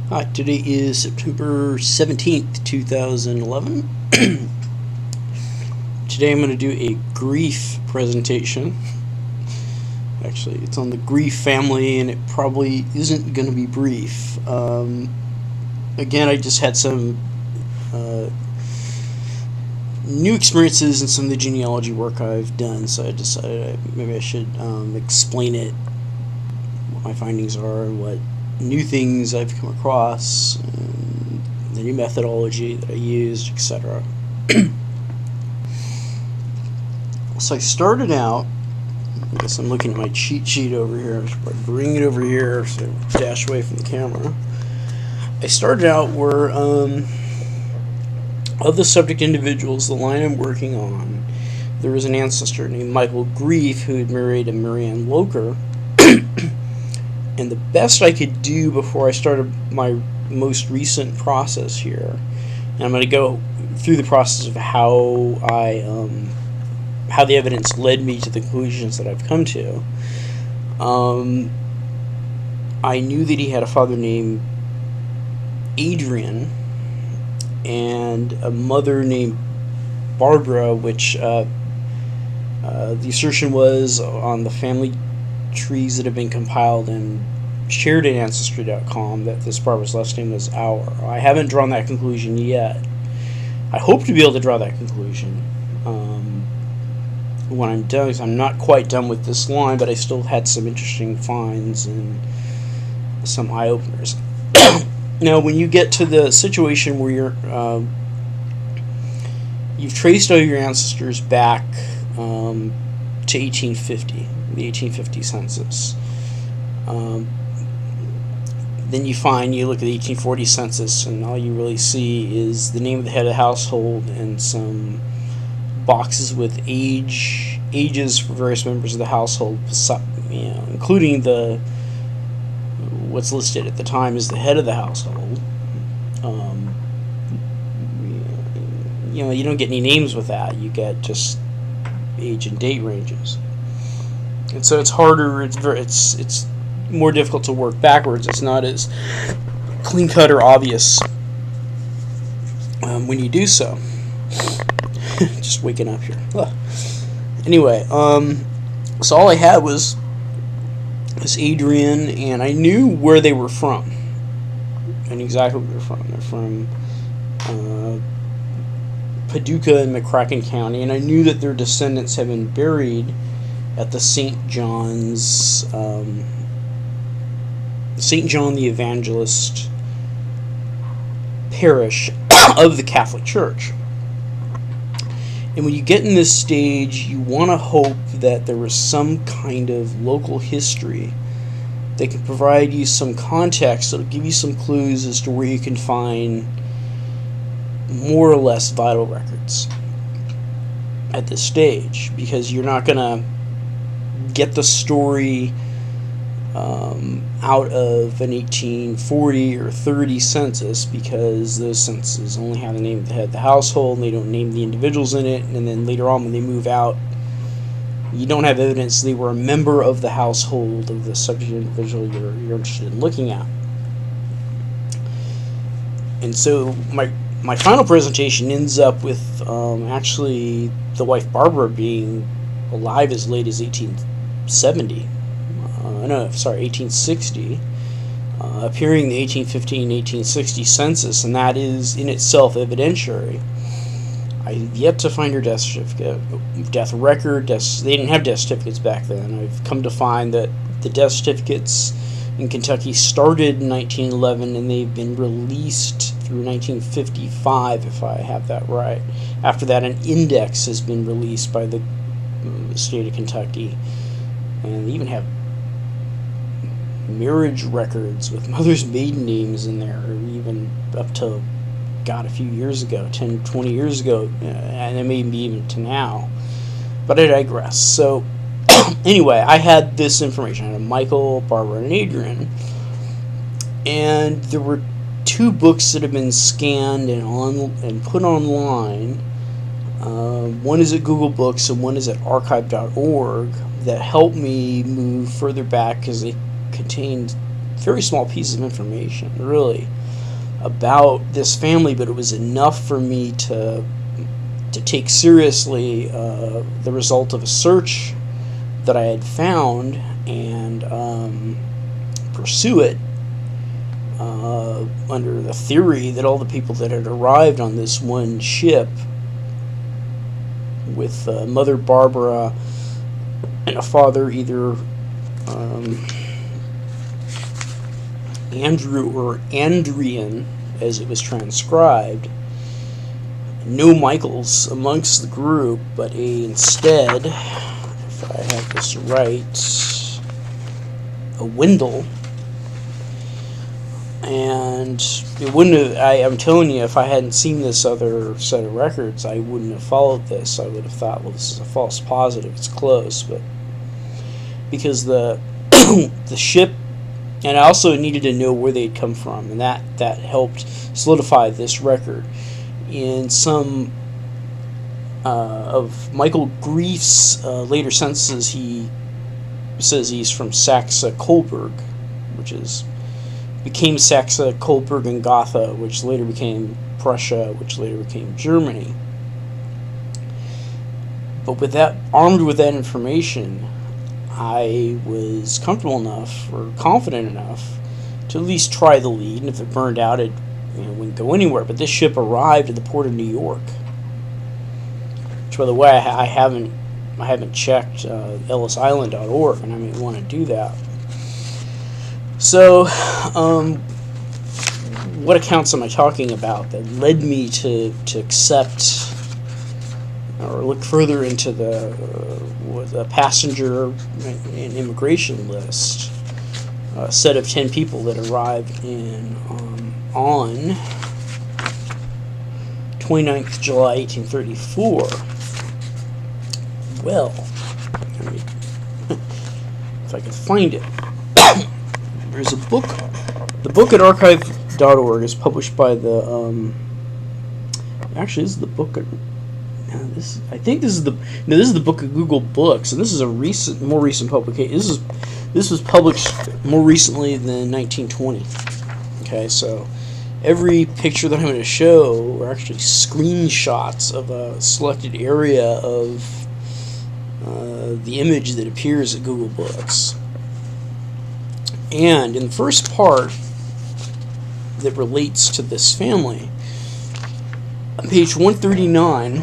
Hi, today is September 17th, 2011. Today I'm going to do a grief presentation. Actually, it's on the grief family, and it probably isn't going to be brief. Again, I just had some new experiences in some of the genealogy work I've done, so I decided maybe I should explain it, what my findings are, and what new things I've come across, and the new methodology that I used, etc. So I started out, I guess I'm looking at my cheat sheet over here, I should bring it over here so I dash away from the camera. I started out where, of the subject individuals, the line I'm working on, there was an ancestor named Michael Grief who had married a Marianne Loker. And the best I could do before I started my most recent process here, and I'm going to go through the process of how how the evidence led me to the conclusions that I've come to. I knew that he had a father named Adrian and a mother named Barbara, which the assertion was on the family trees that have been compiled and shared in Ancestry.com that this Barbara's last name was Auer. I haven't drawn that conclusion yet. I hope to be able to draw that conclusion when I'm done, because I'm not quite done with this line, but I still had some interesting finds and some eye-openers. Now, when you get to the situation where you've traced all your ancestors back to 1850, the 1850 census. Then you look at the 1840 census, and all you really see is the name of the head of the household and some boxes with ages for various members of the household, including what's listed at the time as the head of the household. You don't get any names with that. You get just age and date ranges. And so it's harder, it's more difficult to work backwards. It's not as clean-cut or obvious when you do so. Just waking up here. Anyway, so all I had was Adrian, and I knew where they were from. I knew exactly where they were from. They're from Paducah in McCracken County, and I knew that their descendants had been buried at the St. John's, St. John the Evangelist parish of the Catholic Church. And when you get in this stage, you want to hope that there was some kind of local history that can provide you some context, that'll give you some clues as to where you can find more or less vital records at this stage, because you're not going to get the story out of an 1840 or 30 census, because those censuses only have the name of the head of the household, and they don't name the individuals in it, and then later on when they move out, you don't have evidence they were a member of the household of the subject individual you're interested in looking at. And so my final presentation ends up with actually the wife Barbara being alive as late as 1860, appearing in the 1850-1860 census, and that is in itself evidentiary. I have yet to find her death certificate, death record. They didn't have death certificates back then. I've come to find that the death certificates in Kentucky started in 1911, and they've been released through 1955, if I have that right. After that, an index has been released by the state of Kentucky, and they even have marriage records with mothers' maiden names in there, even up to, God, a few years ago, 10, 20 years ago, and it may be even to now. But I digress. So, anyway, I had this information. I had Michael, Barbara, and Adrian, and there were two books that have been scanned and put online. One is at Google Books and one is at archive.org that helped me move further back, because they contained very small piece of information, really, about this family, but it was enough for me to take seriously the result of a search that I had found and pursue it under the theory that all the people that had arrived on this one ship with Mother Barbara and a father, either Andrew or Adrian, as it was transcribed, no Michaels amongst the group, but instead, if I have this right, a Wendell. And it wouldn't have, I'm telling you, if I hadn't seen this other set of records, I wouldn't have followed this. I would have thought, well, this is a false positive, it's close, but because the the ship, and I also needed to know where they'd come from, and that helped solidify this record. In some of Michael Grief's later censuses, he says he's from Saxe, Coburg, which became Saxe, Coburg, and Gotha, which later became Prussia, which later became Germany. But armed with that information, I was comfortable enough, or confident enough, to at least try the lead, and if it burned out, it wouldn't go anywhere. But this ship arrived at the port of New York, which, by the way, I haven't checked ellisisland.org, and I may want to do that. So, what accounts am I talking about that led me to accept or look further into the passenger and immigration list? A set of 10 people that arrived on 29th July 1834. Well, if I can find it. There's a book. The book at archive.org is published by the. Actually, this is the book. I think this is the. No, this is the book of Google Books, and this is a more recent publication. This was published more recently than 1920. Okay, so every picture that I'm going to show are actually screenshots of a selected area of the image that appears at Google Books. And in the first part that relates to this family, on page 139,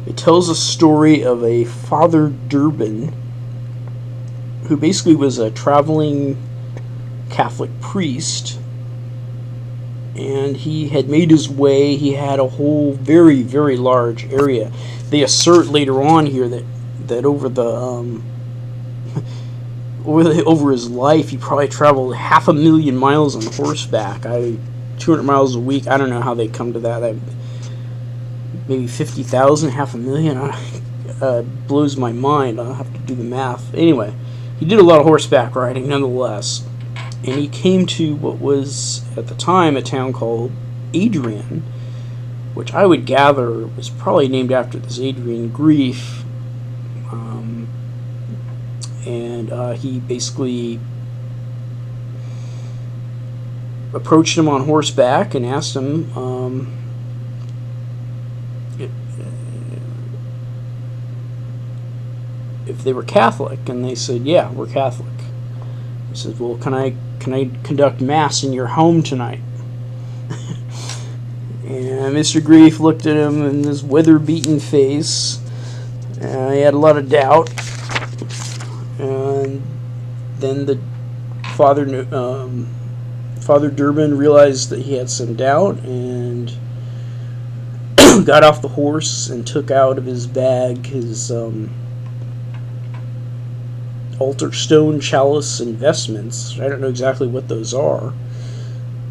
it tells a story of a Father Durbin who basically was a traveling Catholic priest, and he had made his way. He had a whole very, very large area. They assert later on here that over the over his life, he probably traveled 500,000 miles on horseback. 200 miles a week. I don't know how they come to that. Maybe 50,000, 500,000. Blows my mind. I'll have to do the math. Anyway, he did a lot of horseback riding, nonetheless. And he came to what was at the time a town called Adrian, which I would gather was probably named after this Adrian Grief. And he basically approached him on horseback and asked him if they were Catholic, and they said, "Yeah, we're Catholic." He said, "Well, can I conduct Mass in your home tonight?" And Mr. Grief looked at him in his weather-beaten face. He had a lot of doubt. And then the Father Durbin realized that he had some doubt and got off the horse and took out of his bag his altar stone, chalice, and vestments. I don't know exactly what those are,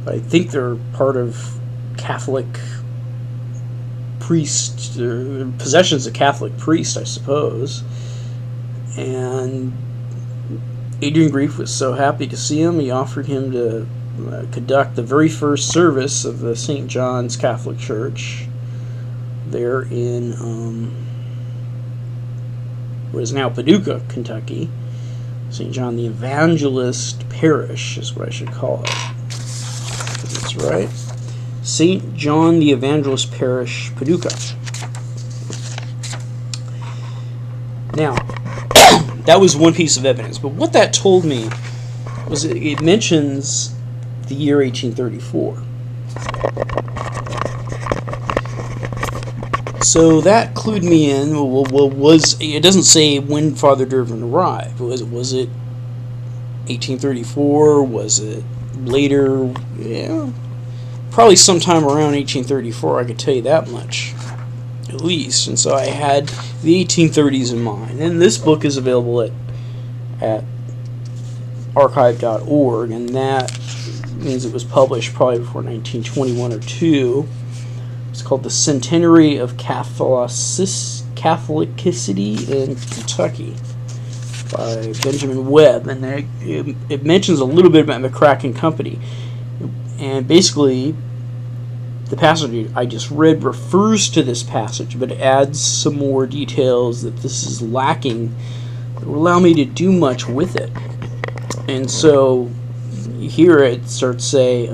but I think they're part of Catholic priest, possessions of Catholic priest, I suppose. And Adrian Grief was so happy to see him, he offered him to conduct the very first service of the St. John's Catholic Church there in what is now Paducah, Kentucky, St. John the Evangelist Parish is what I should call it. That's right. St. John the Evangelist Parish, Paducah. Now, that was one piece of evidence, but what that told me was it mentions the year 1834. So that clued me in. It doesn't say when Father Durbin arrived. Was it 1834? Was it later? Yeah, probably sometime around 1834. I could tell you that much, at least. And so I had the 1830s in mind. And this book is available at archive.org, and that means it was published probably before 1921 or 2. It's called The Centenary of Catholicity in Kentucky by Benjamin Webb, and it mentions a little bit about McCracken Company. And basically, the passage I just read refers to this passage, but adds some more details that this is lacking that will allow me to do much with it. And so here it starts say,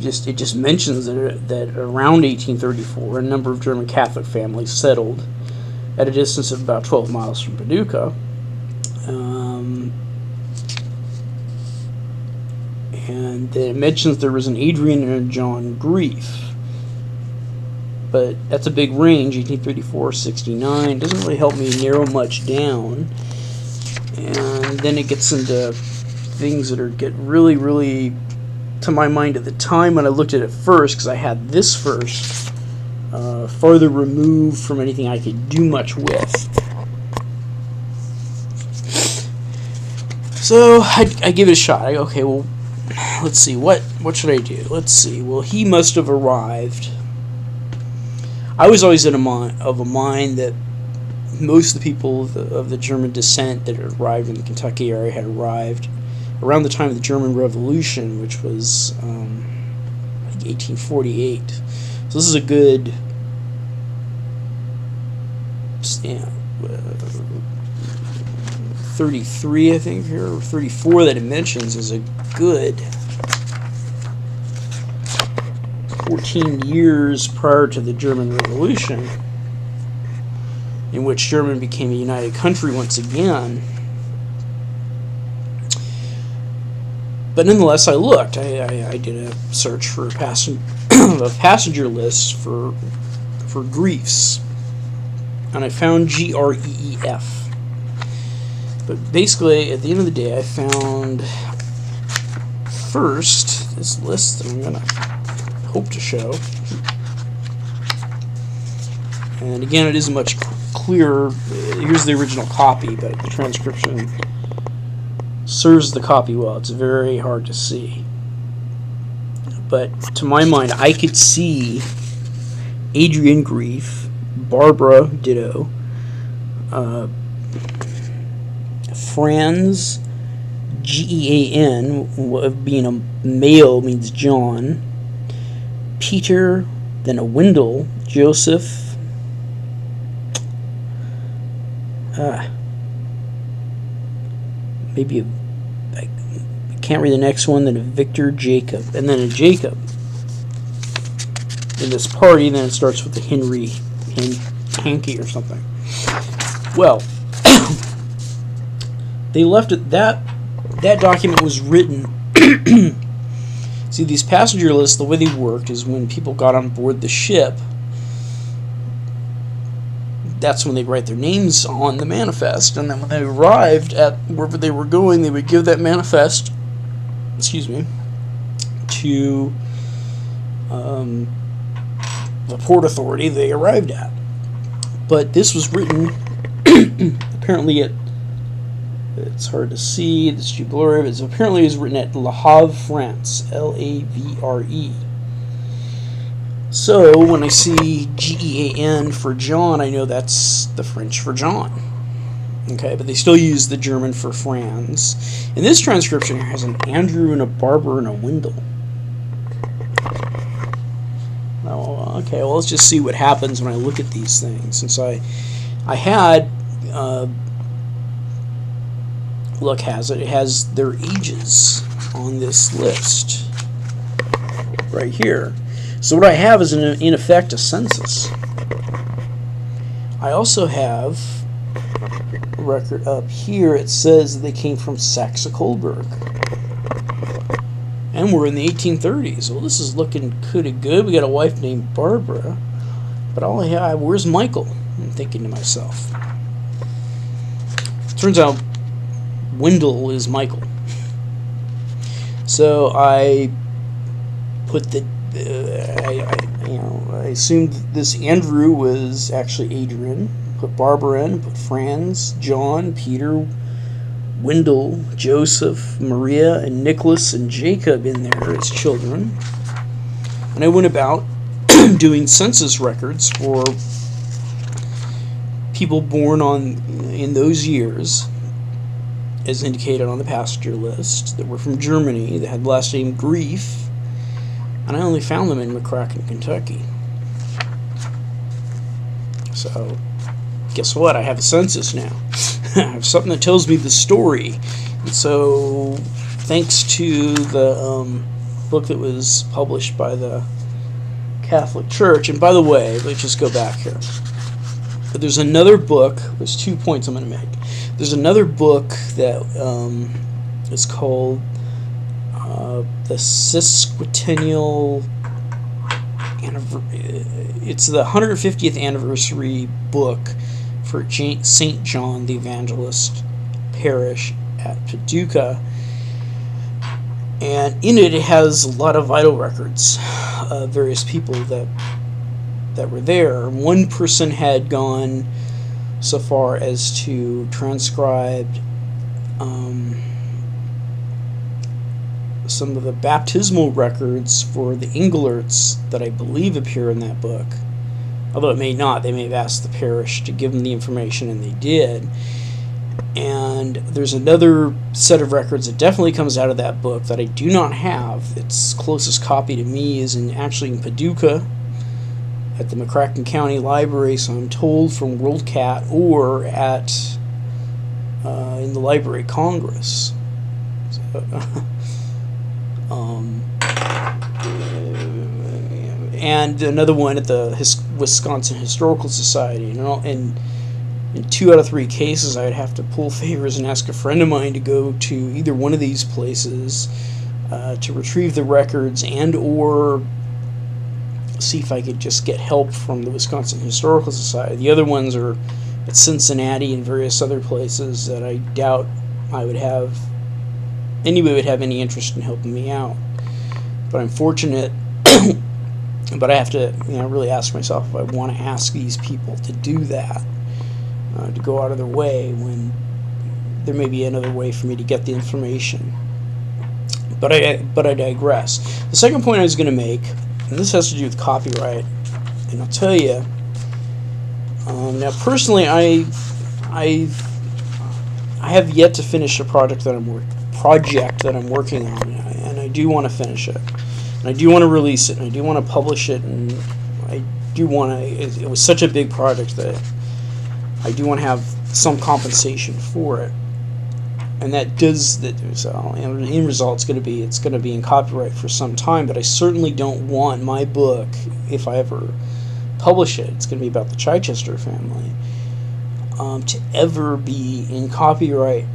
it just mentions that around 1834, a number of German Catholic families settled at a distance of about 12 miles from Paducah. And then it mentions there was an Adrian and a John Grief. But that's a big range, 1834-69. Doesn't really help me narrow much down. And then it gets into things that get really, really, to my mind at the time when I looked at it first, because I had this first, farther removed from anything I could do much with. So I give it a shot. I go, okay, well, let's see, what should I do? Let's see. Well, he must have arrived. I was always of a mind that most of the people of the German descent that had arrived in the Kentucky area had arrived around the time of the German Revolution, which was I think 1848. So this is a good 33, I think, here, or 34 that it mentions is a good 14 years prior to the German Revolution, in which Germany became a united country once again. But nonetheless, I looked. I did a search for a passenger list for griefs, and I found GREEF. But basically, at the end of the day, I found first this list that I'm going to hope to show. And again, it isn't much clearer. Here's the original copy, but the transcription serves the copy well. It's very hard to see. But to my mind, I could see Adrian Grief, Barbara ditto, Franz, Gean, being a male means John, Peter, then a Wendell, Joseph, maybe I can't read the next one, then a Victor, Jacob, and then a Jacob in this party, and then it starts with the Hankey or something. Well, they left it, that document was written. See, these passenger lists, the way they worked is when people got on board the ship, that's when they write their names on the manifest, and then when they arrived at wherever they were going, they would give that manifest, to the port authority they arrived at. But this was written apparently at, it's hard to see, it's too blurry, but apparently it was written at Le Havre, France, Lavre. So when I see Gean for John, I know that's the French for John. Okay, but they still use the German for Franz. And this transcription here has an Andrew and a Barbara and a Wendell. Oh, okay, well, let's just see what happens when I look at these things. Since I had luck has it, it has their ages on this list right here. So what I have is in effect a census. I also have a record up here. It says that they came from Saxe, Coburg, and we're in the 1830s. Well, this is looking pretty good. We got a wife named Barbara, but all I have, where's Michael? I'm thinking to myself. Turns out Wendell is Michael. So I put the I assumed this Andrew was actually Adrian. Put Barbara in, put Franz, John, Peter, Wendell, Joseph, Maria, and Nicholas and Jacob in there as children. And I went about doing census records for people born in those years, as indicated on the passenger list, that were from Germany, that had the last name Grief, and I only found them in McCracken, Kentucky. So, guess what? I have a census now. I have something that tells me the story. And so, thanks to the book that was published by the Catholic Church, and by the way, let's just go back here. But there's another book, there's 2 points I'm going to make. There's another book that is called the Sesquicentennial it's the 150th anniversary book for St. John the Evangelist Parish at Paducah, and in it has a lot of vital records of various people that were there. One person had gone so far as to transcribe some of the baptismal records for the Englerts that I believe appear in that book. Although it may not. They may have asked the parish to give them the information, and they did. And there's another set of records that definitely comes out of that book that I do not have. Its closest copy to me is actually in Paducah at the McCracken County Library, so I'm told, from WorldCat, or at in the Library of Congress. So, and another one at the Wisconsin Historical Society. And in 2 out of 3 cases, I'd have to pull favors and ask a friend of mine to go to either one of these places to retrieve the records, and or see if I could just get help from the Wisconsin Historical Society. The other ones are at Cincinnati and various other places that I doubt anybody would have any interest in helping me out. But I'm fortunate. But I have to, really ask myself if I want to ask these people to do that, to go out of their way when there may be another way for me to get the information. But I digress. The second point I was going to make, and this has to do with copyright, and I'll tell you. Now, personally, I have yet to finish a project that I'm working on, and I do want to finish it. And I do want to release it, and I do want to publish it, and I do want to. It was such a big project that I do want to have some compensation for it, and that does that. So, and the end result it's going to be in copyright for some time. But I certainly don't want my book, if I ever publish it, it's going to be about the Chichester family, to ever be in copyright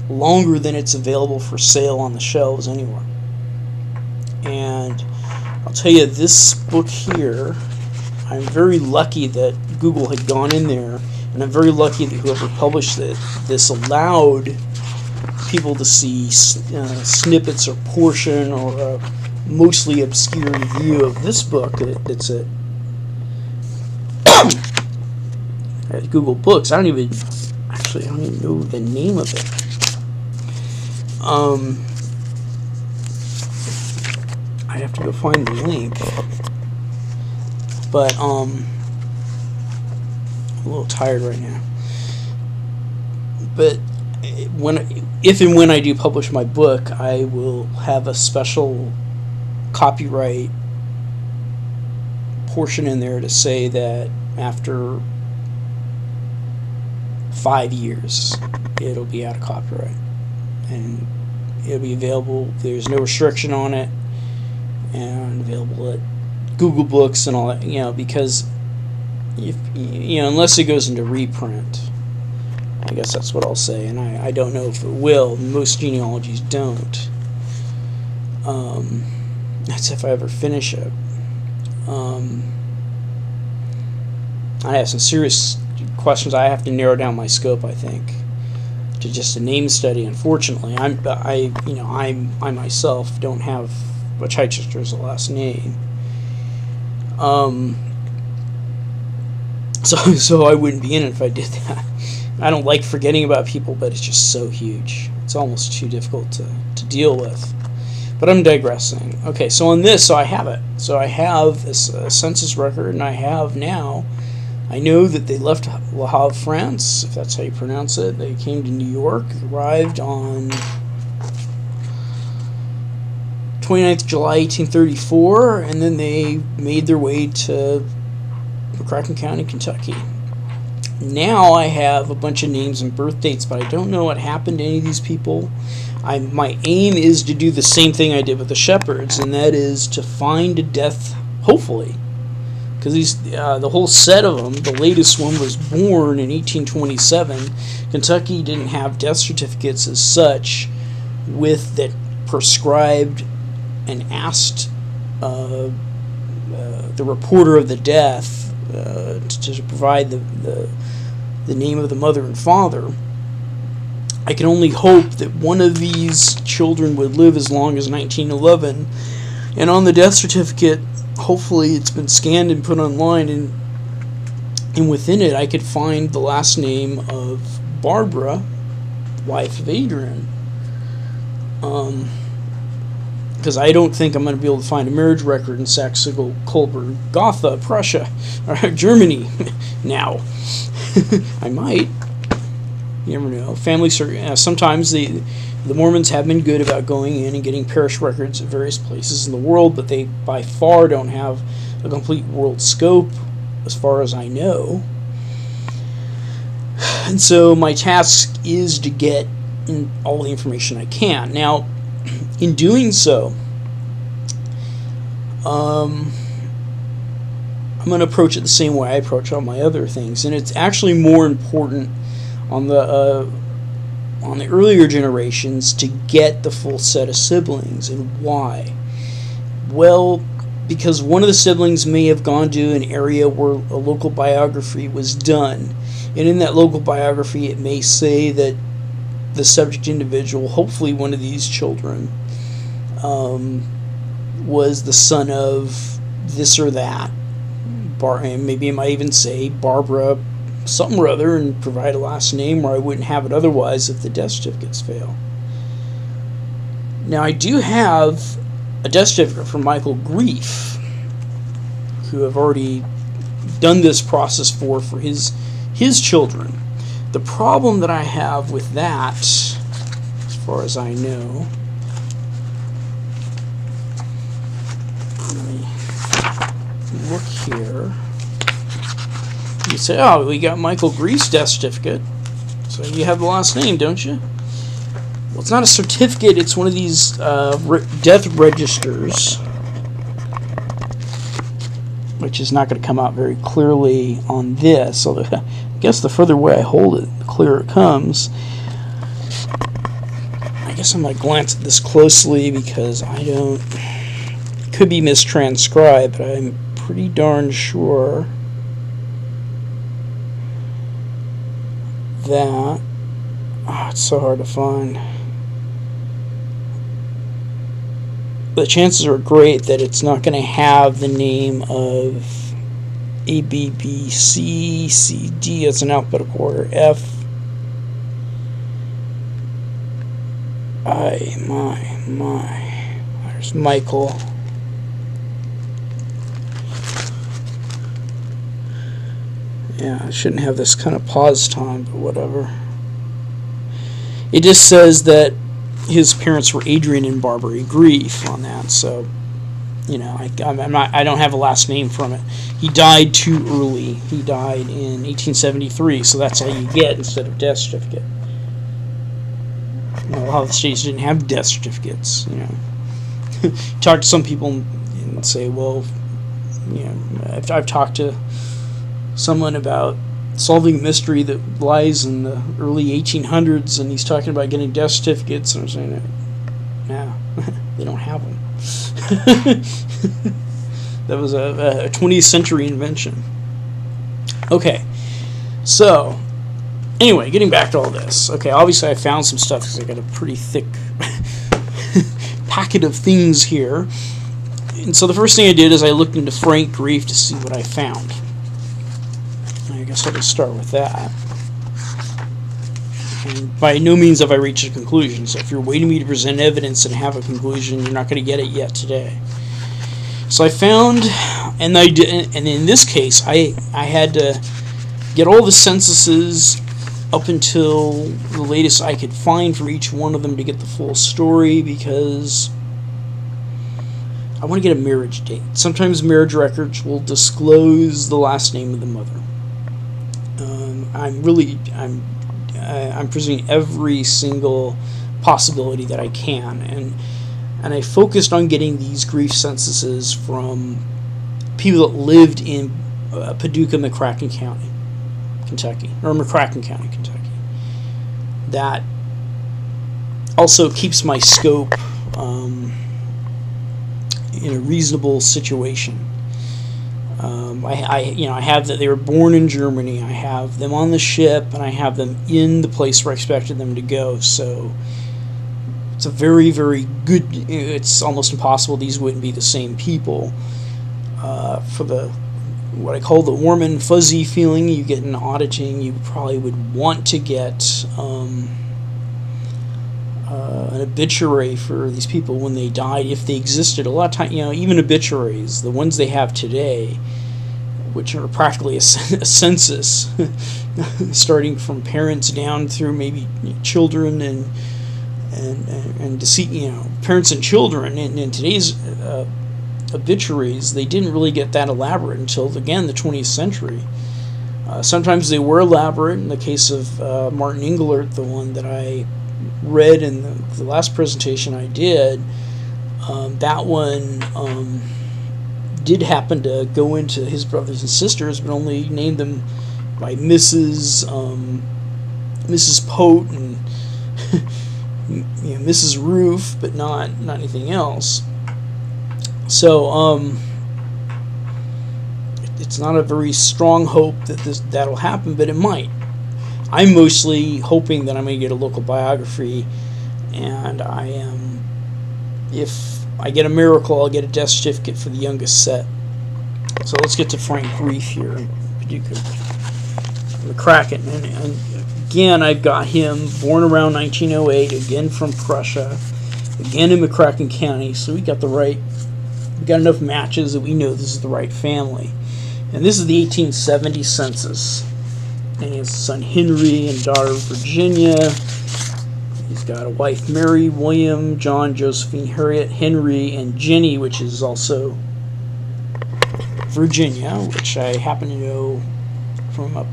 longer than it's available for sale on the shelves anywhere. And I'll tell you, this book here, I'm very lucky that Google had gone in there, and I'm very lucky that whoever published this allowed people to see snippets or portion or a mostly obscure review of this book that's at Google Books. I don't even know the name of it. I have to go find the link. But I'm a little tired right now. But if and when I do publish my book, I will have a special copyright portion in there to say that after 5 years, it'll be out of copyright. and it'll be available. There's no restriction on it, and available at Google Books and all that. Because if unless it goes into reprint, I guess that's what I'll say, and I don't know if it will. Most genealogies don't. That's if I ever finish it. I have some serious questions. I have to narrow down my scope, I think, to just a name study. Unfortunately, I myself don't have a Chichester as a last name. So I wouldn't be in it if I did that. I don't like forgetting about people, but it's just so huge. It's almost too difficult to deal with. But I'm digressing. Okay, so on this, so I have it. So I have a census record, and I have now, I know that they left Le Havre, France, if that's how you pronounce it. They came to New York, arrived on 29th July 1834, and then they made their way to McCracken County, Kentucky. Now I have a bunch of names and birth dates, but I don't know what happened to any of these people. My aim is to do the same thing I did with the Shepherds, and that is to find a death, hopefully, because the whole set of them, the latest one was born in 1827. Kentucky didn't have death certificates as such with that prescribed and asked the reporter of the death to provide the name of the mother and father. I can only hope that one of these children would live as long as 1911, and on the death certificate, hopefully it's been scanned and put online, and within it I could find the last name of Barbara, wife of Adrian. Because I don't think I'm going to be able to find a marriage record in Saxe, Coburg, Gotha, Prussia, or Germany now. I might. You never know. Sometimes the Mormons have been good about going in and getting parish records at various places in the world, but they by far don't have a complete world scope, as far as I know. And so my task is to get in all the information I can. Now, in doing so, I'm going to approach it the same way I approach all my other things, and it's actually more important on the earlier generations to get the full set of siblings. And why? Well, because one of the siblings may have gone to an area where a local biography was done, and in that local biography it may say that the subject individual, hopefully one of these children, was the son of this or that. And maybe it might even say Barbara something or other, and provide a last name where I wouldn't have it otherwise if the death certificates fail. Now I do have a death certificate from Michael Grief, who I've already done this process for his children. The problem that I have with that, as far as I know, let me look here. You say, oh, we got Michael Grief's death certificate, so you have the last name, don't you? Well, it's not a certificate, it's one of these death registers, which is not going to come out very clearly on this, although I guess the further away I hold it, the clearer it comes. I guess I'm going to glance at this closely because it could be mistranscribed, but I'm pretty darn sure that, it's so hard to find. The chances are great that it's not going to have the name of A, B, B, C, C, D as an alphabetical order, F, I, my. There's Michael. Yeah, I shouldn't have this kind of pause time, but whatever. It just says that his parents were Adrian and Barbara Grief on that, so I don't have a last name from it. He died too early. He died in 1873, so that's all you get instead of death certificate. a lot of the states didn't have death certificates. Talk to some people and say, well, I've talked to someone about solving a mystery that lies in the early 1800s, and he's talking about getting death certificates, and I'm saying, no, they don't have them. That was a 20th century invention. Okay, so anyway, getting back to all this. Okay, obviously I found some stuff because I got a pretty thick packet of things here. And so the first thing I did is I looked into Frank Grief to see what I found. I guess I'll just start with that. And by no means have I reached a conclusion, so if you're waiting me to present evidence and have a conclusion, you're not going to get it yet today. So I found, and in this case, I had to get all the censuses up until the latest I could find for each one of them to get the full story, because I want to get a marriage date. Sometimes marriage records will disclose the last name of the mother. I'm pursuing every single possibility that I can, and I focused on getting these grief censuses from people that lived in Paducah, McCracken County, Kentucky, or McCracken County, Kentucky. That also keeps my scope in a reasonable situation. I have that they were born in Germany. I have them on the ship, and I have them in the place where I expected them to go. So it's a very, very good. It's almost impossible these wouldn't be the same people. For what I call the warm and fuzzy feeling you get in auditing, you probably would want to get an obituary for these people when they died, if they existed. A lot of times, even obituaries, the ones they have today, which are practically a census, starting from parents down through maybe children and deceased, parents and children. And in today's obituaries, they didn't really get that elaborate until, again, the 20th century. Sometimes they were elaborate. In the case of Martin Englert, the one that I read in the last presentation I did, that one did happen to go into his brothers and sisters, but only named them by Mrs. Pote and Mrs. Roof, but not anything else. So it's not a very strong hope that that'll happen, but it might. I'm mostly hoping that I'm going to get a local biography, and if I get a miracle, I'll get a death certificate for the youngest set. So let's get to Frank Grief here in Paducah, McCracken. And again, I've got him born around 1908, again from Prussia, again in McCracken County. So we got enough matches that we know this is the right family. And this is the 1870 census. And he has a son Henry and daughter Virginia. He's got a wife Mary, William, John, Josephine, Harriet, Henry, and Jenny, which is also Virginia, which I happen to know from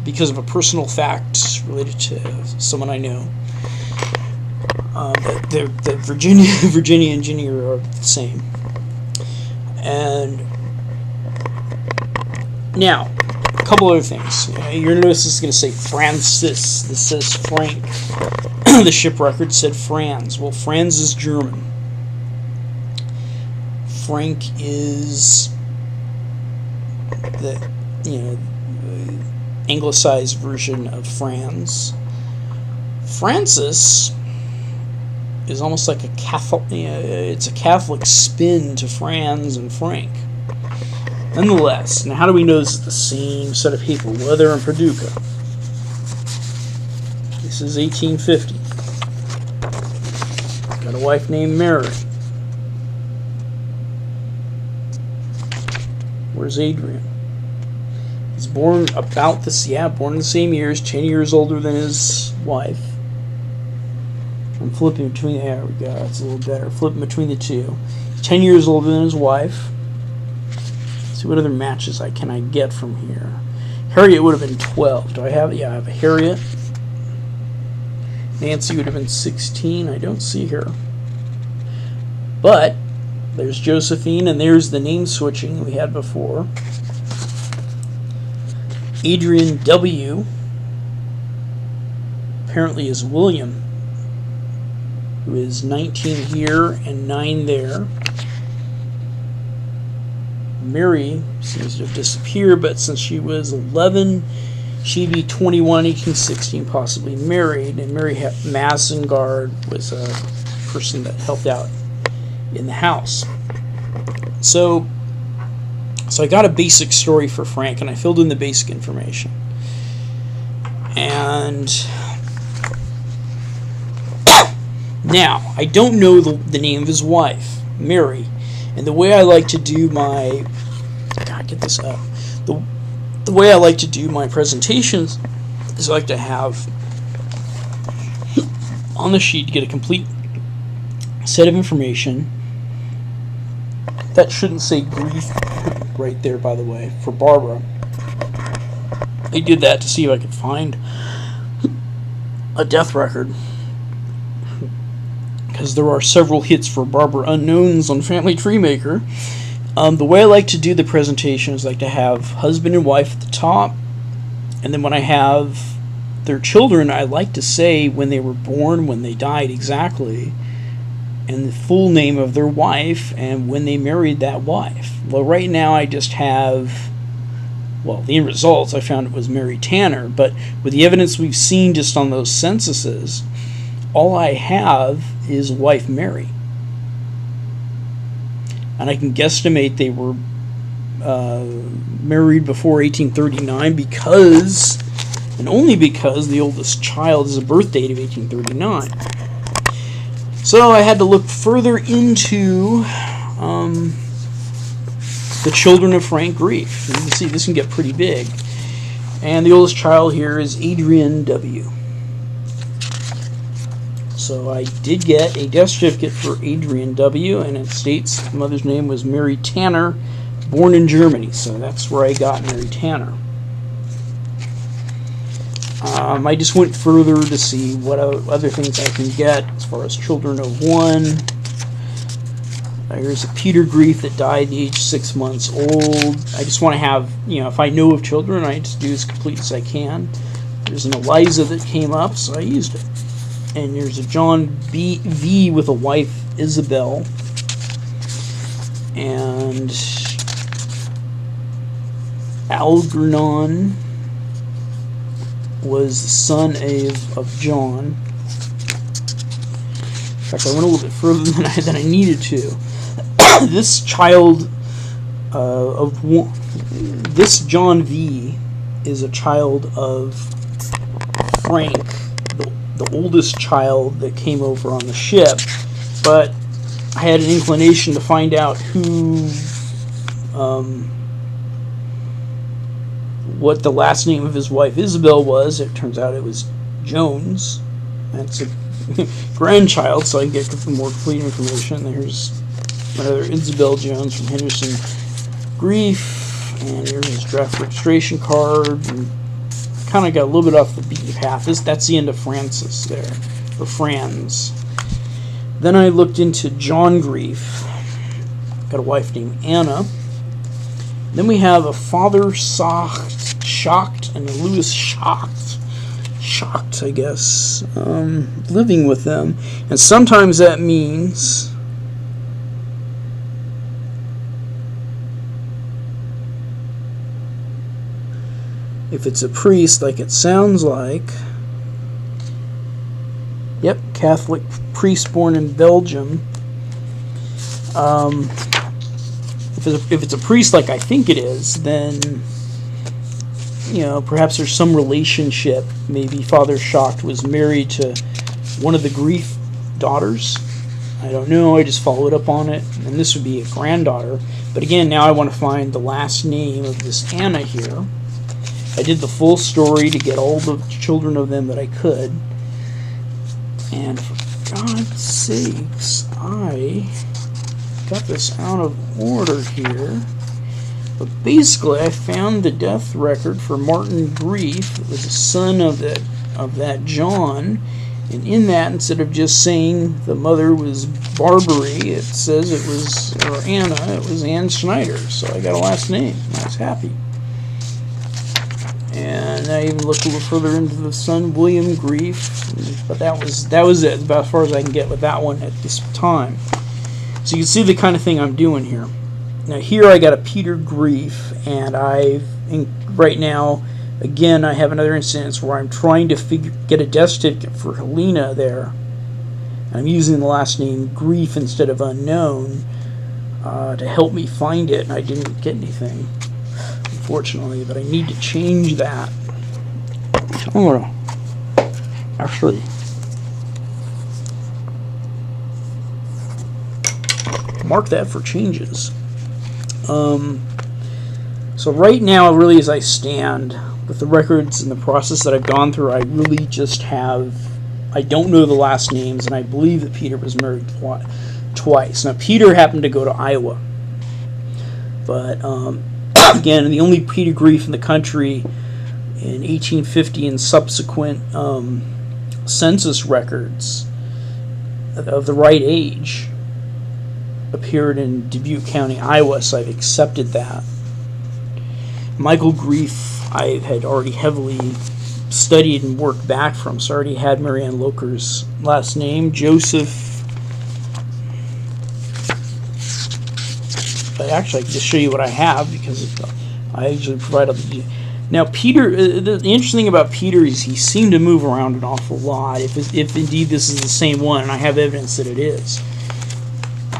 because of a personal fact related to someone I know. That Virginia and Jenny are the same. And now, a couple other things. You're going to notice this is going to say Francis. This says Frank. The ship record said Franz. Well, Franz is German. Frank is the anglicized version of Franz. Francis is almost like a Catholic. It's a Catholic spin to Franz and Frank. Nonetheless, now how do we know this is the same set of people? Well, they're in Paducah. This is 1850. Got a wife named Mary. Where's Adrian? He's born about this, born in the same years, 10 years older than his wife. I'm flipping between, there we go, that's a little better. Flipping between the two. 10 years older than his wife. Let's see what other matches can I get from here. Harriet would have been 12. Do I have it? Yeah, I have a Harriet. Nancy would have been 16. I don't see her. But there's Josephine, and there's the name switching we had before. Adrian W. apparently is William, who is 19 here and 9 there. Mary seems to have disappeared, but since she was 11, she'd be 21, 18, 16, possibly married. And Mary Massengard was a person that helped out in the house. So I got a basic story for Frank, and I filled in the basic information. And now, I don't know the name of his wife, Mary. And the way I like to do my... God, get this up. The way I like to do my presentations is I like to have on the sheet to get a complete set of information. That shouldn't say grief right there, by the way, for Barbara. I did that to see if I could find a death record, because there are several hits for Barbara unknowns on Family Tree Maker. The way I like to do the presentation is I like to have husband and wife at the top, and then when I have their children, I like to say when they were born, when they died exactly, and the full name of their wife, and when they married that wife. Well, right now I just have, well, the end results, I found it was Mary Tanner, but with the evidence we've seen just on those censuses, all I have is wife Mary. And I can guesstimate they were married before 1839 because, and only because, the oldest child is a birth date of 1839. So I had to look further into the children of Frank Grief. You can see this can get pretty big. And the oldest child here is Adrian W. So I did get a death certificate for Adrian W. and it states the mother's name was Mary Tanner, born in Germany. So that's where I got Mary Tanner. I just went further to see what other things I can get as far as children of one. Here's a Peter Grief that died at the age 6 months old. I just want to have, if I know of children, I just do as complete as I can. There's an Eliza that came up, so I used it. And there's a John V with a wife, Isabel. And Algernon was the son of John. In fact, I went a little bit further than I needed to. This child this John V is a child of Frank, the oldest child that came over on the ship. But I had an inclination to find out what the last name of his wife Isabel was. It turns out it was Jones. That's a grandchild, so I can get more complete information. There's another Isabel Jones from Henderson Grief, and here's his draft registration card. And kind of got a little bit off the beaten path. That's the end of Francis there, or Franz. Then I looked into John Grief. Got a wife named Anna. Then we have a father shocked and a Louis shocked, I guess, living with them. And sometimes that means if it's a priest, like it sounds like, yep, Catholic priest born in Belgium. If it's a priest like I think it is, then, perhaps there's some relationship. Maybe Father Shocked was married to one of the Grief daughters. I don't know, I just followed up on it, and this would be a granddaughter. But again, now I want to find the last name of this Anna here. I did the full story to get all the children of them that I could. And for God's sakes, I got this out of order here. But basically, I found the death record for Martin Grief. It was the son of that John. And in that, instead of just saying the mother was Barbary, it says it was, or Anna, it was Ann Schneider. So I got a last name. I was happy. And I even looked a little further into the son, William Grief. But that was it, about as far as I can get with that one at this time. So you can see the kind of thing I'm doing here. Now here I got a Peter Grief, and right now, again, I have another instance where I'm trying to get a death certificate for Helena there. I'm using the last name Grief instead of Unknown to help me find it, and I didn't get anything, unfortunately, but I need to change that. I'm going to actually mark that for changes. So right now, really, as I stand, with the records and the process that I've gone through, I really just I don't know the last names, and I believe that Peter was married twice. Now, Peter happened to go to Iowa, but again, the only Peter Grief in the country in 1850 and subsequent census records of the right age appeared in Dubuque County, Iowa, so I've accepted that. Michael Grief, I had already heavily studied and worked back from, so I already had Marianne Loker's last name. Joseph, but actually I can just show you what I have, because I usually provide all the... Now Peter, the interesting thing about Peter is he seemed to move around an awful lot, if indeed this is the same one, and I have evidence that it is.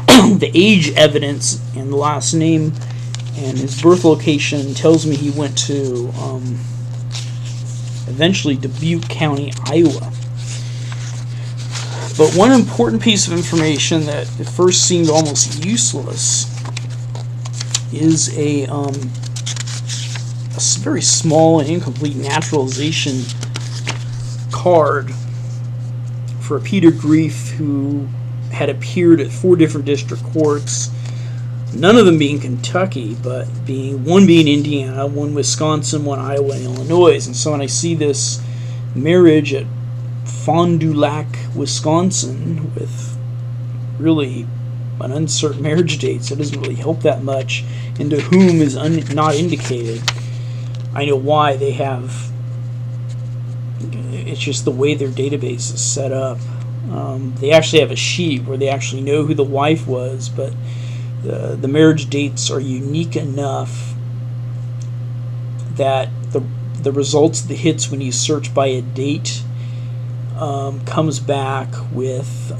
The age evidence and the last name and his birth location tells me he went to eventually Dubuque County, Iowa. But one important piece of information that at first seemed almost useless is a very small and incomplete naturalization card for a Peter Grief who had appeared at 4 different district courts, none of them being Kentucky, but one being Indiana, one Wisconsin, one Iowa, and Illinois. And so when I see this marriage at Fond du Lac, Wisconsin, with really an uncertain marriage date, so it doesn't really help that much, and to whom is not indicated, I know why they have. It's just the way their database is set up. They actually have a sheet where they actually know who the wife was, but the marriage dates are unique enough that the results of the hits when you search by a date comes back with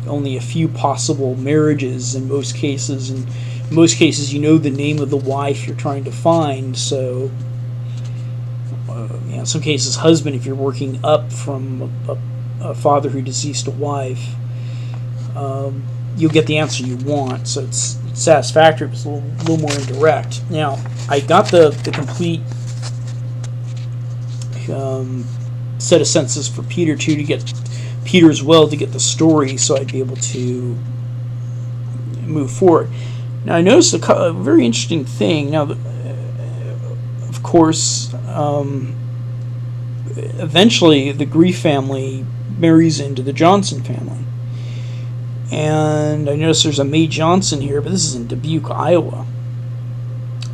only a few possible marriages in most cases. And in most cases, you know the name of the wife you're trying to find, so in some cases husband if you're working up from a father who deceased a wife, you'll get the answer you want, so it's satisfactory, but it's a little more indirect. Now, I got the complete set of census for Peter too, to get Peter as well, to get the story, so I'd be able to move forward. Now, I noticed a very interesting thing. Now, of course, eventually the Grief family marries into the Johnson family. And I notice there's a May Johnson here, but this is in Dubuque, Iowa.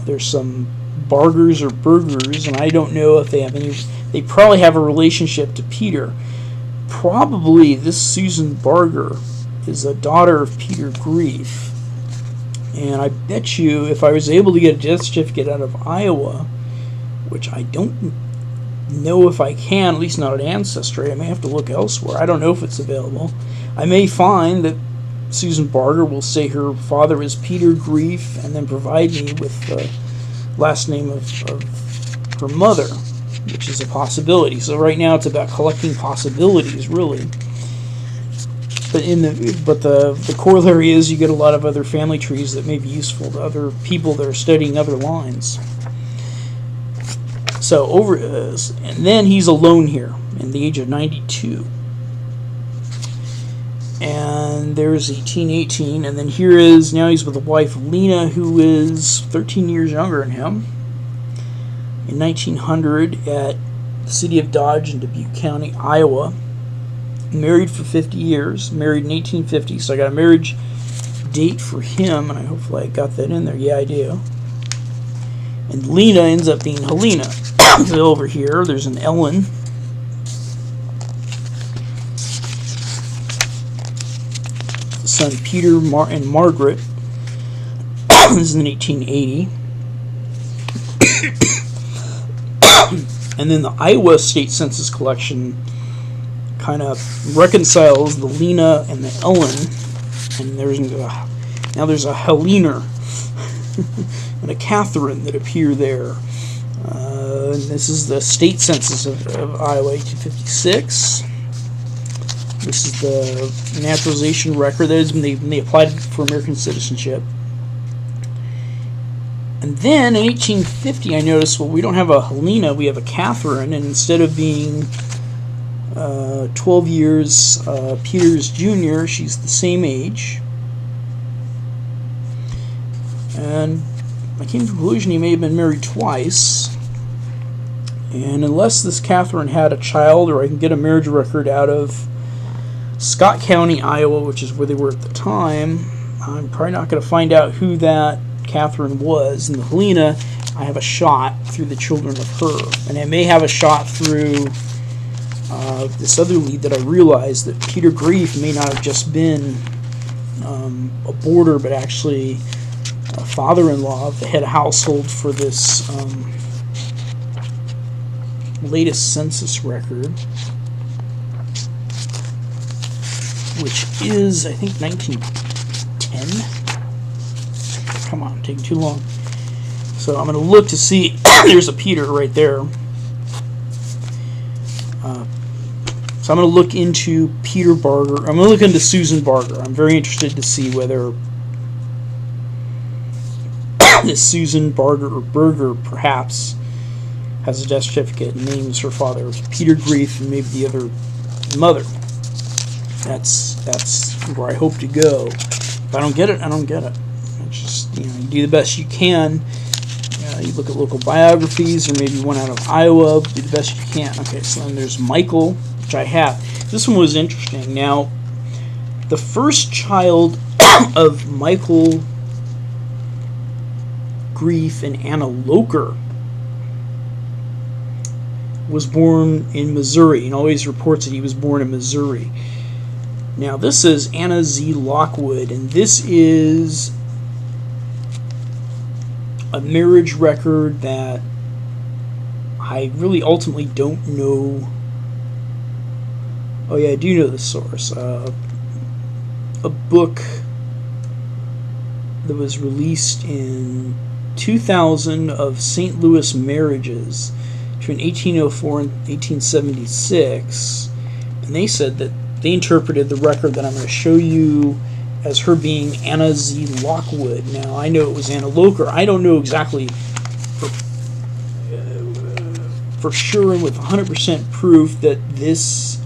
There's some Bargers or Burgers, and I don't know if they have any. They probably have a relationship to Peter. Probably this Susan Barger is a daughter of Peter Grief. And I bet you if I was able to get a death certificate out of Iowa, which I don't know if I can, at least not at Ancestry, I may have to look elsewhere. I don't know if it's available. I may find that Susan Barger will say her father is Peter Grief and then provide me with the last name of her mother, which is a possibility. So right now it's about collecting possibilities, really. But the corollary is you get a lot of other family trees that may be useful to other people that are studying other lines. So and then he's alone here in the age of 92. And there's 1818, and then now he's with a wife, Lena, who is 13 years younger than him. In 1900 at the city of Dodge in Dubuque County, Iowa. Married for 50 years. Married in 1850, so I got a marriage date for him, and hopefully I got that in there. Yeah, I do. And Lena ends up being Helena. Over here, there's an Ellen. The son Peter and Margaret. This is in 1880. And then the Iowa State Census collection kind of reconciles the Lena and the Ellen, and now there's a Helena and a Catherine that appear there. And this is the state census of Iowa, 1856. This is the naturalization record. That is when they applied for American citizenship. And then in 1850, I noticed, well, we don't have a Helena, we have a Catherine, and instead of being 12 years Peter's junior, she's the same age. And I came to the conclusion he may have been married twice. And unless this Catherine had a child, or I can get a marriage record out of Scott County, Iowa, which is where they were at the time, I'm probably not going to find out who that Catherine was. And the Helena, I have a shot through the children of her. And I may have a shot through this other lead that I realized that Peter Grief may not have just been a boarder, but actually a father-in-law of the head household for this latest census record, which is, I think, 1910. Come on, taking too long. So I'm going to look to see. There's a Peter right there. So I'm going to look into Peter Barger. I'm going to look into Susan Barger. I'm very interested to see whether this Susan Barger or Berger perhaps has a death certificate and names her father as Peter Grief and maybe the other mother. That's where I hope to go. If I don't get it, I don't get it. It's just, you do the best you can. You look at local biographies, or maybe one out of Iowa. Do the best you can. Okay, so then there's Michael, which I have. This one was interesting. Now, the first child of Michael Grief and Anna Loker was born in Missouri, and always reports that he was born in Missouri. Now, this is Anna Z. Lockwood, and this is a marriage record that I really ultimately don't know. Oh yeah, I do know the source. A book that was released in 2000 of St. Louis marriages between 1804 and 1876, and they said that they interpreted the record that I'm going to show you as her being Anna Z. Lockwood. Now, I know it was Anna Loker. I don't know exactly for sure and with 100% proof that this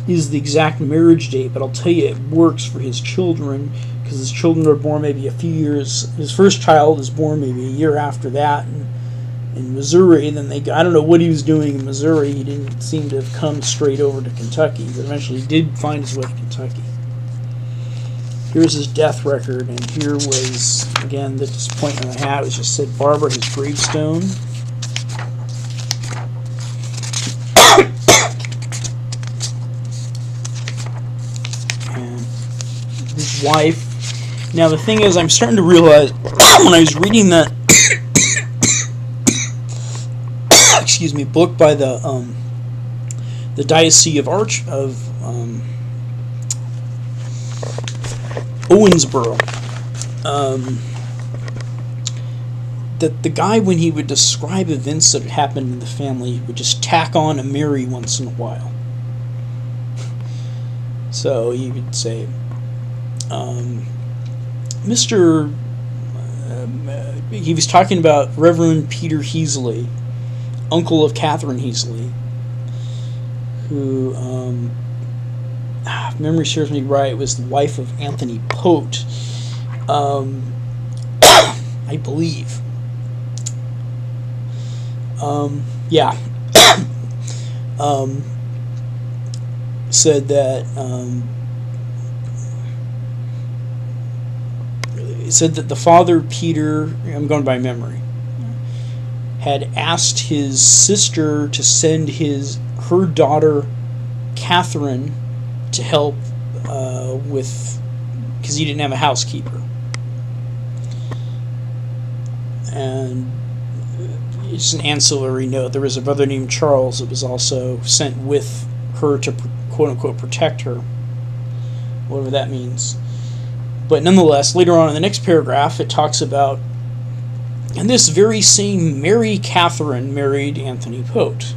is the exact marriage date, but I'll tell you it works for his children, because his children are born maybe a few years. His first child is born maybe a year after that in Missouri. Then I don't know what he was doing in Missouri. He didn't seem to have come straight over to Kentucky, but eventually he did find his way to Kentucky. Here's his death record, and here was, again, the disappointment I had was just said Barbara, his gravestone. And his wife. Now the thing is, I'm starting to realize when I was reading that excuse me, book by the Diocese of Owensboro, that the guy, when he would describe events that had happened in the family, would just tack on a Mary once in a while. So he would say, he was talking about Reverend Peter Heasley, uncle of Catherine Heasley, who, if memory serves me right, was the wife of Anthony Pote, I believe. Yeah. said that the father, Peter, I'm going by memory, had asked his sister to send her daughter Catherine to help because he didn't have a housekeeper. And it's an ancillary note. There was a brother named Charles that was also sent with her to quote-unquote protect her, whatever that means. But nonetheless, later on in the next paragraph, it talks about, and this very same Mary Catherine married Anthony Pote.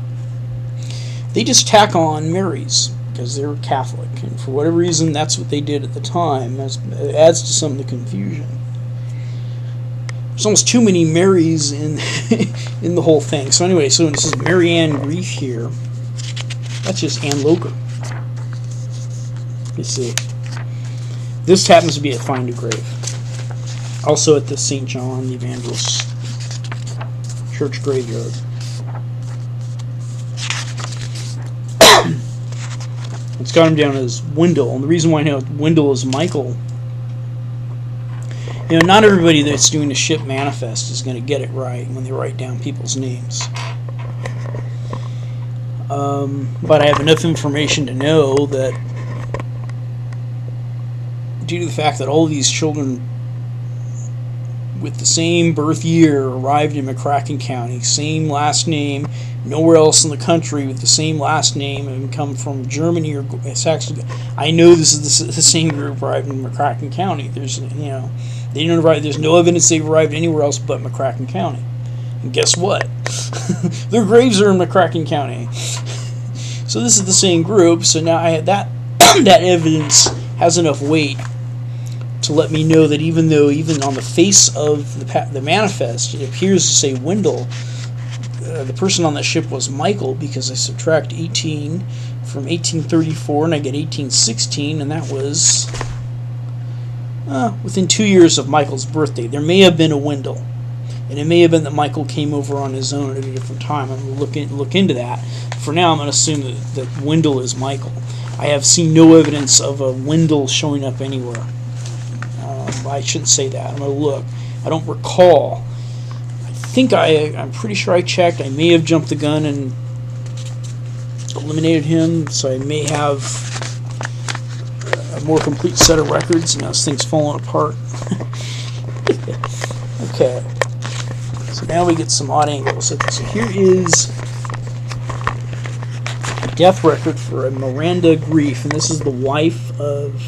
They just tack on Marys because they're Catholic, and for whatever reason, that's what they did at the time. It adds to some of the confusion. There's almost too many Marys in in the whole thing. So anyway, so this is Mary Ann Grief here. That's just Ann Loker. You see. This happens to be at Find a Grave. Also at the St. John the Evangelist Church graveyard. It's got him down as Wendell. And the reason why I know Wendell is Michael, not everybody that's doing the ship manifest is going to get it right when they write down people's names. But I have enough information to know that due to the fact that all of these children with the same birth year arrived in McCracken County, same last name, nowhere else in the country with the same last name, and come from Germany or Saxe. I know this is the same group arrived in McCracken County. There's they didn't arrive. There's no evidence they've arrived anywhere else but McCracken County. And guess what? Their graves are in McCracken County. So this is the same group. So now I have that evidence has enough weight to let me know that even on the face of the manifest it appears to say Wendell, the person on that ship was Michael, because I subtract 18 from 1834 and I get 1816, and that was within 2 years of Michael's birthday. There may have been a Wendell, and it may have been that Michael came over on his own at a different time. I'm going to look into that. For now, I'm going to assume that Wendell is Michael. I have seen no evidence of a Wendell showing up anywhere. I shouldn't say that. I'm going to look. I don't recall. I'm pretty sure I checked. I may have jumped the gun and eliminated him, so I may have a more complete set of records. Now this thing's falling apart. Okay. So now we get some odd angles. So here is a death record for a Miranda Grief, and this is the wife of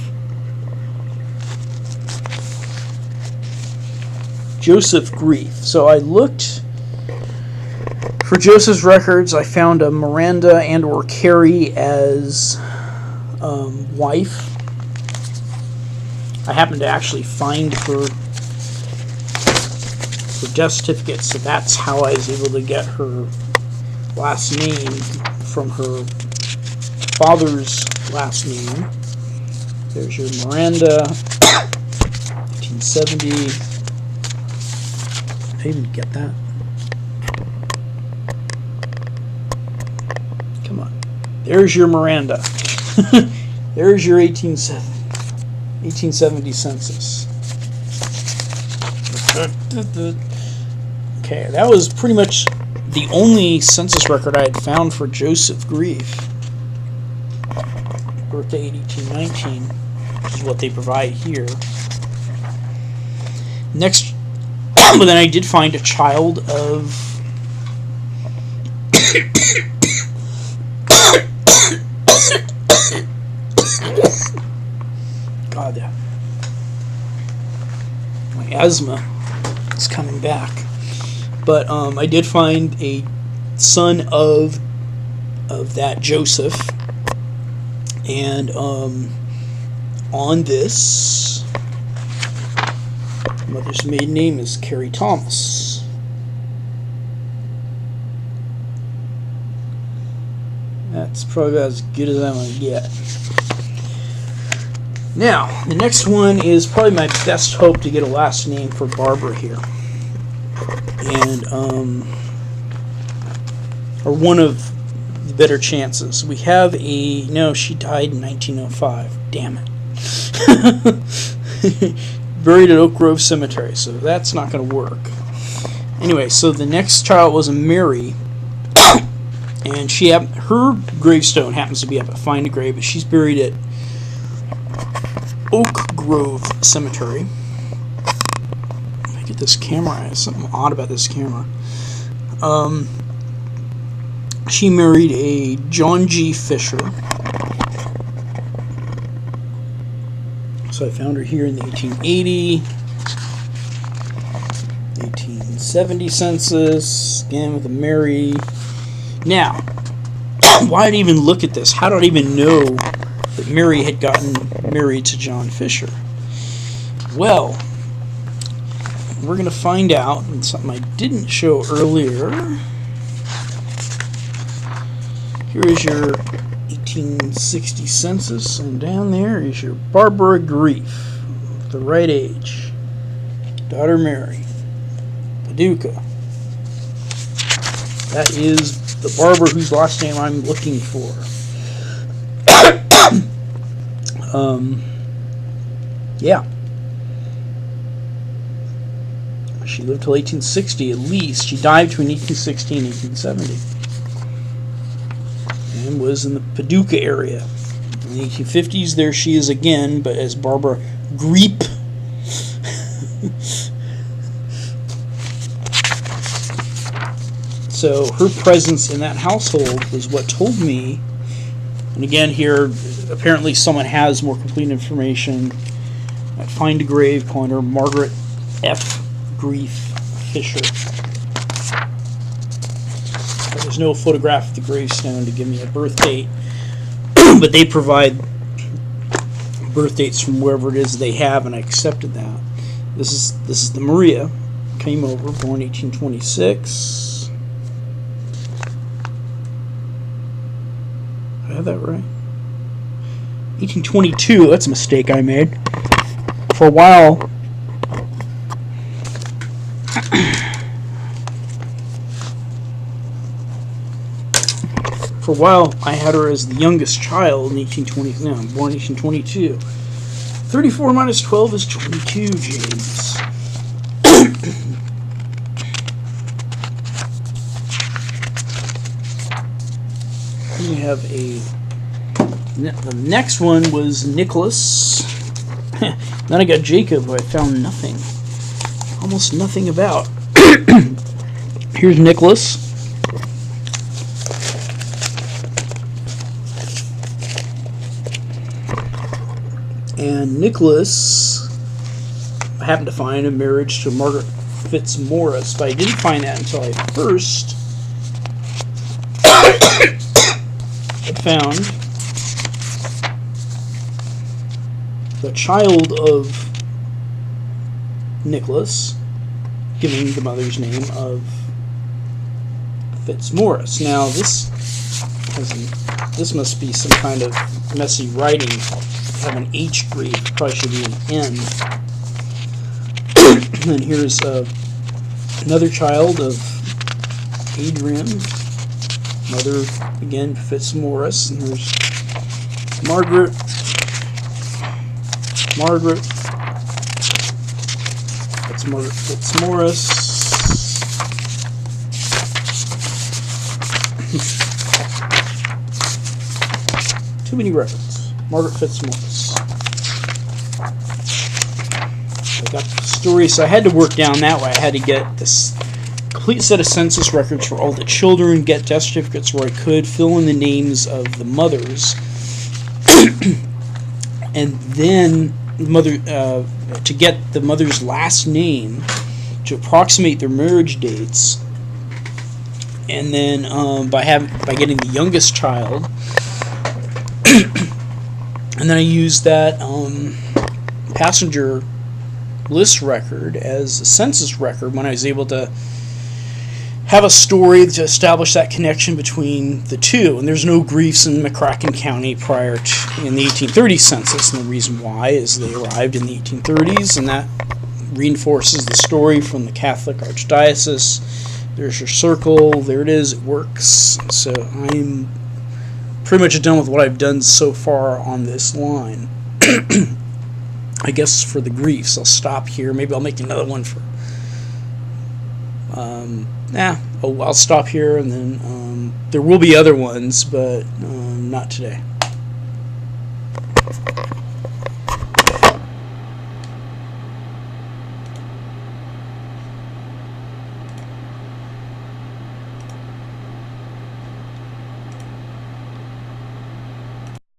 Joseph Grief. So I looked for Joseph's records. I found a Miranda and or Carrie as wife. I happened to actually find her death certificate, so that's how I was able to get her last name from her father's last name. There's your Miranda, 1870. I even get that? Come on. There's your Miranda. There's your 1870 census. Okay, that was pretty much the only census record I had found for Joseph Grief. Birthday 1819, which is what they provide here. Next. But then I did find a child of God, my asthma is coming back. But I did find a son of that Joseph, and on this, mother's maiden name is Carrie Thomas. That's probably about as good as I'm going to get. Now, the next one is probably my best hope to get a last name for Barbara here. And, or one of the better chances. We have no, she died in 1905. Damn it. Buried at Oak Grove Cemetery, so that's not going to work. Anyway, so the next child was a Mary, and her gravestone happens to be up at Find a Grave, but she's buried at Oak Grove Cemetery. If I get this camera, I have something odd about this camera. She married a John G. Fisher. So I found her here in the 1880, 1870 census, again with a Mary. Now, why did I even look at this? How did I even know that Mary had gotten married to John Fisher? Well, we're going to find out, and something I didn't show earlier. Here is your 1860 census, and down there is your Barbara Grief, the right age, daughter Mary, Paducah. That is the Barbara whose last name I'm looking for. Yeah. She lived till 1860 at least. She died between 1860 and 1870. And was in the Paducah area. In the 1850s, there she is again, but as Barbara Griep. So her presence in that household was what told me, and again here, apparently someone has more complete information. I find a grave calling her Margaret F. Grief Fisher. There's no photograph of the gravestone to give me a birth date, but they provide birth dates from wherever it is they have, and I accepted that. This is the Maria, came over, born 1826. Did I have that right? 1822. That's a mistake I made. For a while. For a while, I had her as the youngest child in 1820. No, born 1822. 34 minus 12 is 22, James. We have the next one was Nicholas. Then I got Jacob, who I found nothing. Almost nothing about. Here's Nicholas. And Nicholas, I happened to find a marriage to Margaret Fitzmorris, but I didn't find that until I first found the child of Nicholas, giving the mother's name of Fitzmorris. Now this must be some kind of messy writing. Have an H grief, probably should be an N. And here's another child of Adrian, mother again Fitzmorris, and here's Margaret. That's Margaret Fitzmorris. Too many records. Margaret Fitzmorris. I got the story, so I had to work down that way. I had to get this complete set of census records for all the children, get death certificates where I could, fill in the names of the mothers, and then to get the mother's last name to approximate their marriage dates, and then by getting the youngest child. And then I used that passenger list record as a census record when I was able to have a story to establish that connection between the two. And there's no griefs in McCracken County prior to in the 1830 census, and the reason why is they arrived in the 1830s, and that reinforces the story from the Catholic Archdiocese There's your circle. There it is. It works. So I'm pretty much done with what I've done so far on this line. I guess for the griefs, I'll stop here. Maybe I'll make another one for... I'll stop here, and then there will be other ones, but not today.